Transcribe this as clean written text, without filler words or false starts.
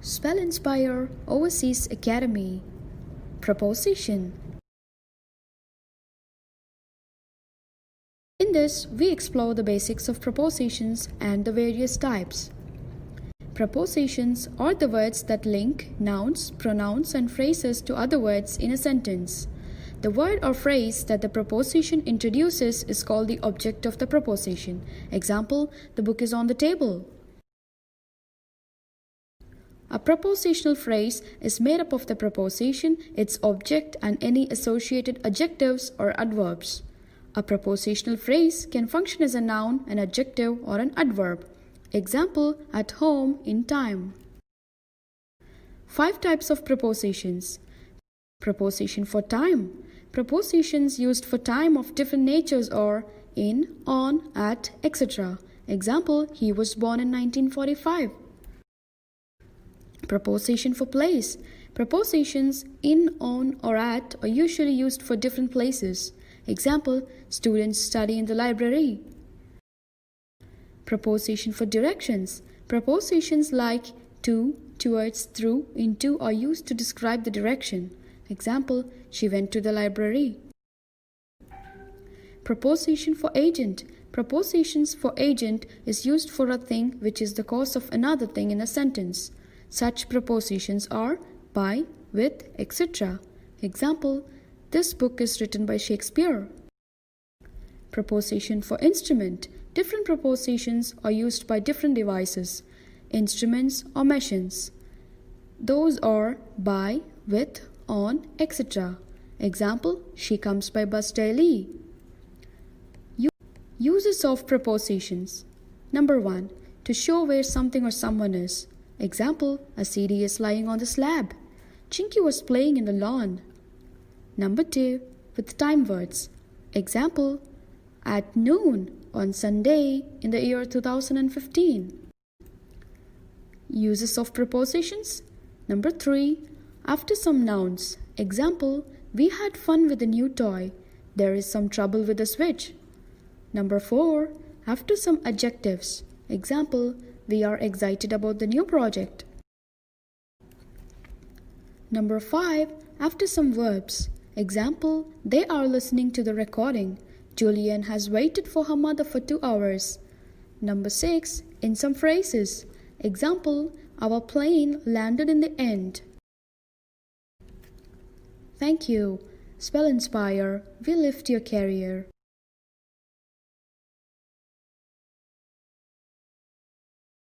Spell Inspire Overseas Academy. Preposition. In this, we explore the basics of prepositions and the various types. Prepositions are the words that link nouns, pronouns, and phrases to other words in a sentence. The word or phrase that the preposition introduces is called the object of the preposition. Example, the book is on the table. A prepositional phrase is made up of the preposition, its object, and any associated adjectives or adverbs. A prepositional phrase can function as a noun, an adjective, or an adverb. Example, at home, in time. 5 types of prepositions. Preposition for time. Prepositions used for time of different natures are in, on, at, etc. Example, he was born in 1945. Preposition for place. Prepositions in, on, or at are usually used for different places. Example, students study in the library. Preposition for directions. Prepositions like to, towards, through, into are used to describe the direction. Example, she went to the library. Preposition for agent. Prepositions for agent is used for a thing which is the cause of another thing in a sentence. Such prepositions are by, with, etc. Example, this book is written by Shakespeare. Preposition for instrument. Different prepositions are used by different devices, instruments or machines. Those are by, with, on, etc. Example, she comes by bus daily. Uses of prepositions. Number 1. To show where something or someone is. Example, a CD is lying on the slab. Chinky was playing in the lawn. Number 2. With time words. Example, at noon on Sunday in the year 2015. Uses of prepositions. Number 3. After some nouns. Example, we had fun with the new toy. There is some trouble with the switch. Number 4. After some adjectives. Example, we are excited about the new project. Number 5. After some verbs. Example, they are listening to the recording. Julian has waited for her mother for 2 hours. Number 6. In some phrases. Example, our plane landed in the end. Thank you. Spell Inspire. We lift your career.